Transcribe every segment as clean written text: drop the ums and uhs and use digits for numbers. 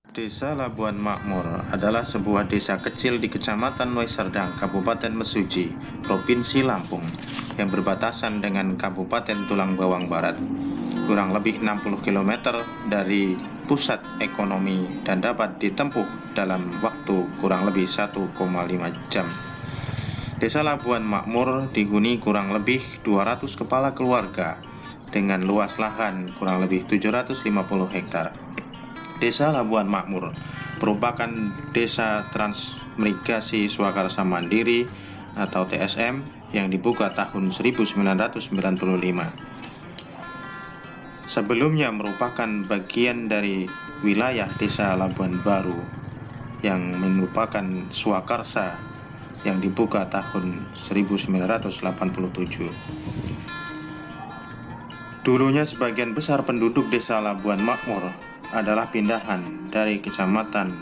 Desa Labuan Makmur adalah sebuah desa kecil di Kecamatan Waiserdang, Kabupaten Mesuji, Provinsi Lampung, yang berbatasan dengan Kabupaten Tulang Bawang Barat, kurang lebih 60 km dari pusat ekonomi dan dapat ditempuh dalam waktu kurang lebih 1,5 jam. Desa Labuan Makmur dihuni kurang lebih 200 kepala keluarga dengan luas lahan kurang lebih 750 hektar. Desa Labuan Makmur merupakan desa transmigrasi swakarsa mandiri atau TSM yang dibuka tahun 1995. Sebelumnya merupakan bagian dari wilayah Desa Labuan Baru yang merupakan swakarsa yang dibuka tahun 1987. Dulunya sebagian besar penduduk Desa Labuan Makmur adalah pindahan dari Kecamatan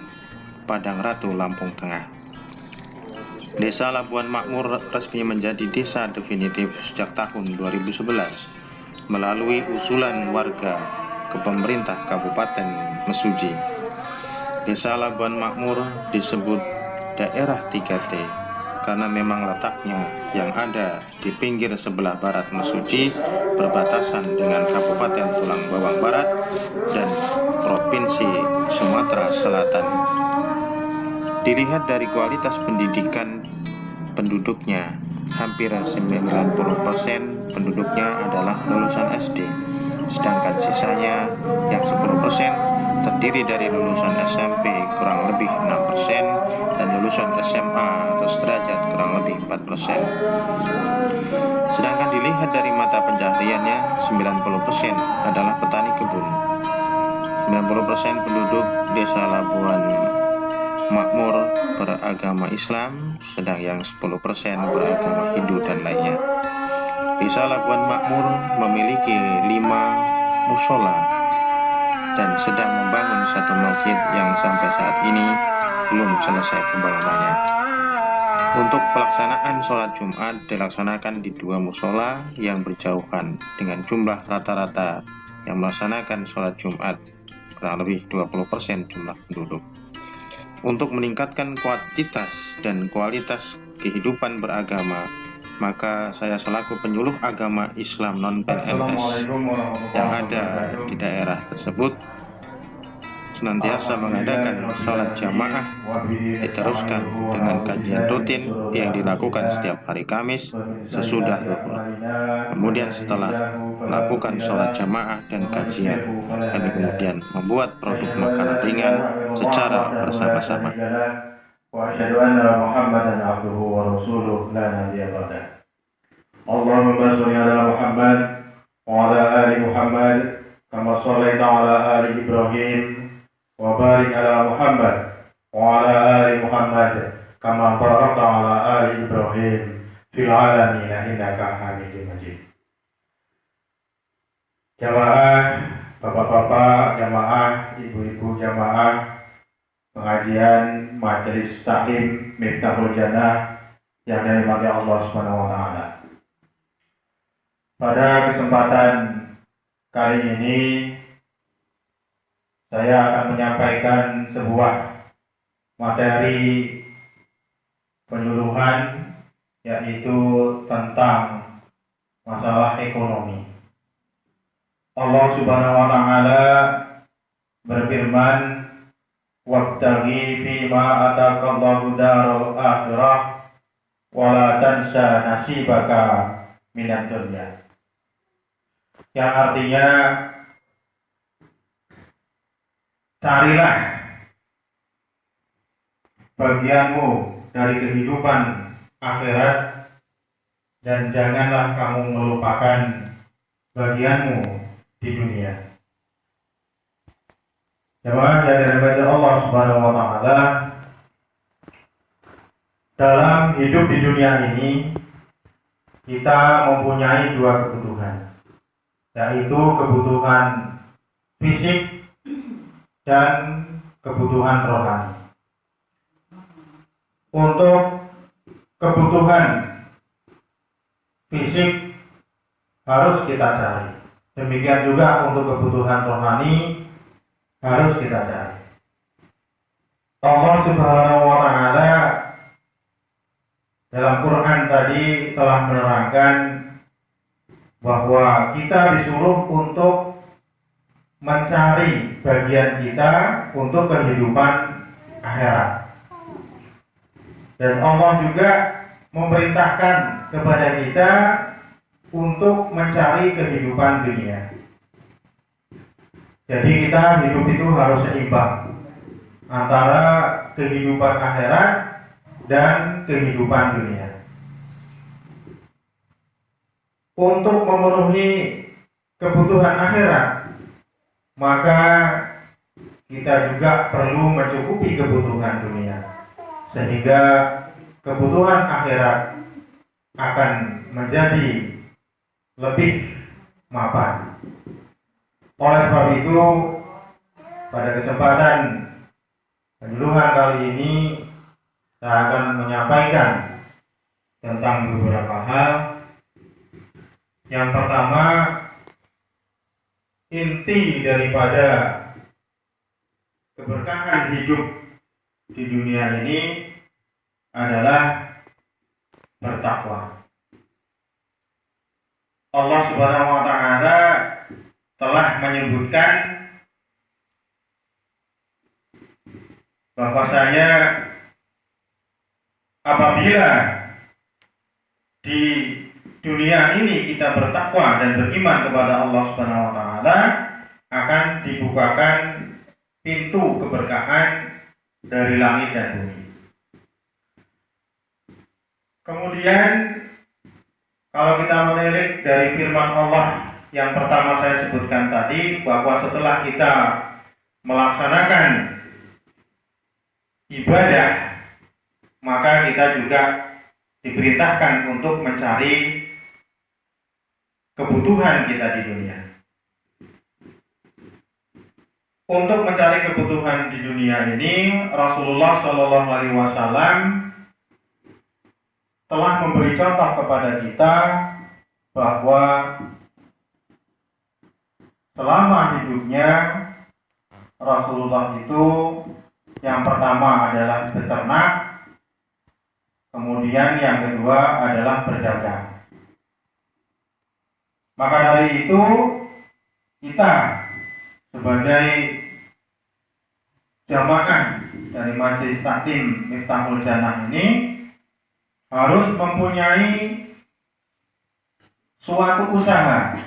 Padang Ratu, Lampung Tengah. Desa Labuan Makmur resmi menjadi desa definitif sejak tahun 2011 melalui usulan warga ke pemerintah Kabupaten Mesuji. Desa Labuan Makmur disebut daerah 3T karena memang letaknya yang ada di pinggir sebelah barat Mesuji berbatasan dengan Kabupaten Tulang Bawang Barat dan Provinsi Sumatera Selatan. Dilihat dari kualitas pendidikan penduduknya, hampir 90% penduduknya adalah lulusan SD, sedangkan sisanya yang 10% terdiri dari lulusan SMP kurang lebih 6% dan lulusan SMA atau sederajat kurang lebih 4%. Sedangkan dilihat dari mata pencahariannya, 90% adalah petani kebun. 90% penduduk Desa Labuan Makmur beragama Islam, sedang yang 10% beragama Hindu dan lainnya. Desa Labuan Makmur memiliki 5 musola dan sedang membangun satu masjid yang sampai saat ini belum selesai pembangunannya. Untuk pelaksanaan sholat Jumat dilaksanakan di 2 musola yang berjauhan dengan jumlah rata-rata yang melaksanakan sholat Jumat kurang lebih 20% jumlah penduduk. Untuk meningkatkan kuantitas dan kualitas kehidupan beragama, maka saya selaku penyuluh agama Islam non-PNS yang ada di daerah tersebut senantiasa mengadakan sholat jamaah diteruskan dengan kajian rutin yang dilakukan setiap hari Kamis sesudah zuhur. Kemudian setelah melakukan sholat jamaah dan kajian, kami kemudian membuat produk makanan ringan secara bersama-sama. Allahumma sholli ala Muhammad wa ala ali Muhammad kama shallaita ala ali Ibrahim wa barik ala Muhammad wa ala ali Muhammad kama barakta ala ali Ibrahim fil alamin innaka Hamidum Majid. Jamaah bapak-bapak, jamaah ibu-ibu, jamaah pengajian majelis taklim Miftahul Jannah yang dirahmati Allah Subhanahu wa taala. Pada kesempatan kali ini saya akan menyampaikan sebuah materi penyuluhan, yaitu tentang masalah ekonomi. Allah Subhanahu wa taala berfirman, "Wabtaghi fima ataqallahu darul akhirah wa la tansa nasibaka minad dunya." Yang artinya, carilah bagianmu dari kehidupan akhirat dan janganlah kamu melupakan bagianmu di dunia. Jemaah yang dirahmati Allah Subhanahu wa taala, dalam hidup di dunia ini kita mempunyai 2 kebutuhan, yaitu kebutuhan fisik dan kebutuhan rohani. Untuk kebutuhan fisik harus kita cari. Demikian juga untuk kebutuhan rohani harus kita cari. Allah Subhanahu wa Ta'ala dalam Quran tadi telah menerangkan bahwa kita disuruh untuk mencari bagian kita untuk kehidupan akhirat. Dan Allah juga memerintahkan kepada kita untuk mencari kehidupan dunia. Jadi kita hidup itu harus seimbang antara kehidupan akhirat dan kehidupan dunia. Untuk memenuhi kebutuhan akhirat, maka kita juga perlu mencukupi kebutuhan dunia, sehingga kebutuhan akhirat akan menjadi lebih mapan. Oleh sebab itu, pada kesempatan penyuluhan kali ini saya akan menyampaikan tentang beberapa hal. Yang pertama, inti daripada keberkahan hidup di dunia ini adalah bertakwa. Allah Subhanahu wa Ta'ala telah menyebutkan bahwasanya apabila di dunia ini kita bertakwa dan beriman kepada Allah Subhanahu wa Ta'ala, akan dibukakan pintu keberkahan dari langit dan bumi. Kemudian kalau kita menilik dari firman Allah yang pertama saya sebutkan tadi, bahwa setelah kita melaksanakan ibadah, maka kita juga diperintahkan untuk mencari kebutuhan kita di dunia. Untuk mencari kebutuhan di dunia ini, Rasulullah Shallallahu Alaihi Wasallam telah memberi contoh kepada kita bahwa selama hidupnya Rasulullah itu yang pertama adalah beternak, kemudian yang kedua adalah berdagang. Maka dari itu kita sebagai jamaah dari Majelis Taklim Miftahul Jannah ini harus mempunyai suatu usaha.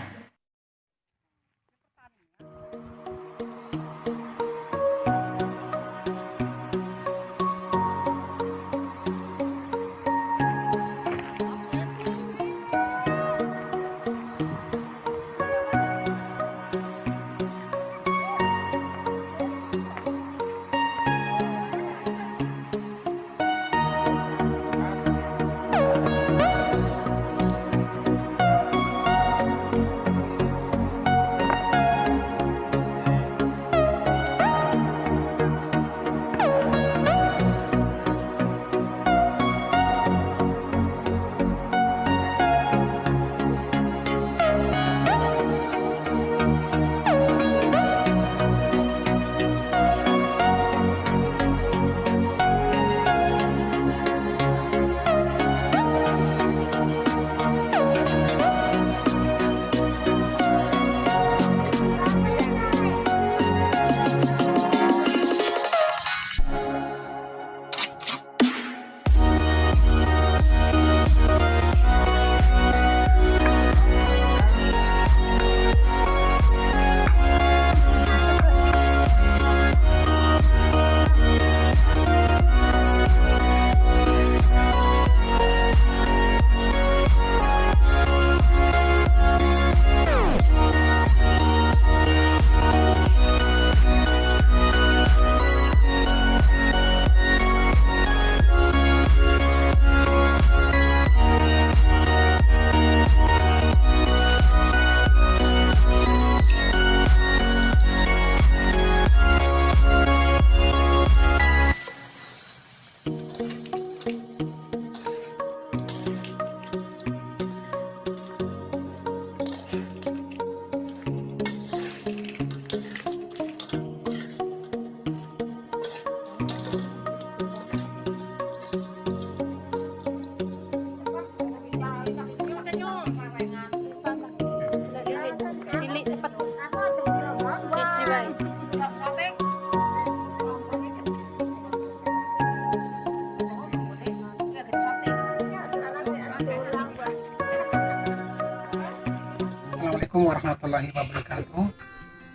Assalamualaikum warahmatullahi wabarakatuh.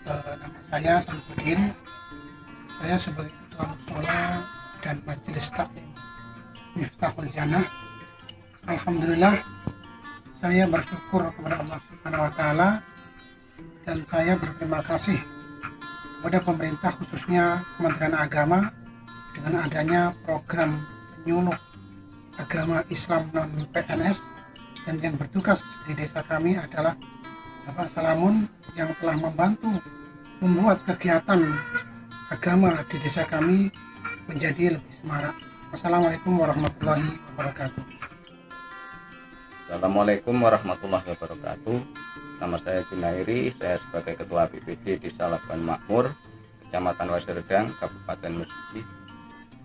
Nama saya Samsudin. Saya sebagai ketua mushola dan majelis taklim Miftahul Jannah. Alhamdulillah, saya bersyukur kepada Allah Subhanahu wa Ta'ala, dan saya berterima kasih kepada pemerintah, khususnya Kementerian Agama, dengan adanya program penyuluh agama Islam non PNS, dan yang bertugas di desa kami adalah Bapak Salamun yang telah membantu membuat kegiatan agama di desa kami menjadi lebih semarak. Wassalamualaikum warahmatullahi wabarakatuh. Assalamualaikum warahmatullahi wabarakatuh. Nama saya Junairi, saya sebagai Ketua BPD Desa Labuan Makmur, Kecamatan Waserdang, Kabupaten Musi.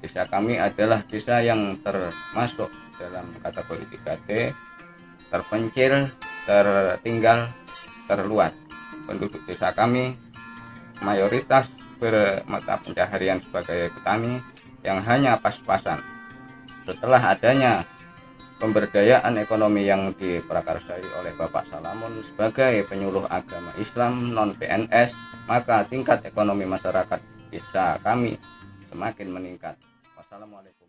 Desa kami adalah desa yang termasuk dalam kategori 3T, terpencil, tertinggal, terluar. Penduduk desa kami mayoritas bermata pencaharian sebagai petani yang hanya pas-pasan. Setelah adanya pemberdayaan ekonomi yang diprakarsai oleh Bapak Salamun sebagai penyuluh agama Islam non PNS, maka tingkat ekonomi masyarakat desa kami semakin meningkat. Wassalamualaikum.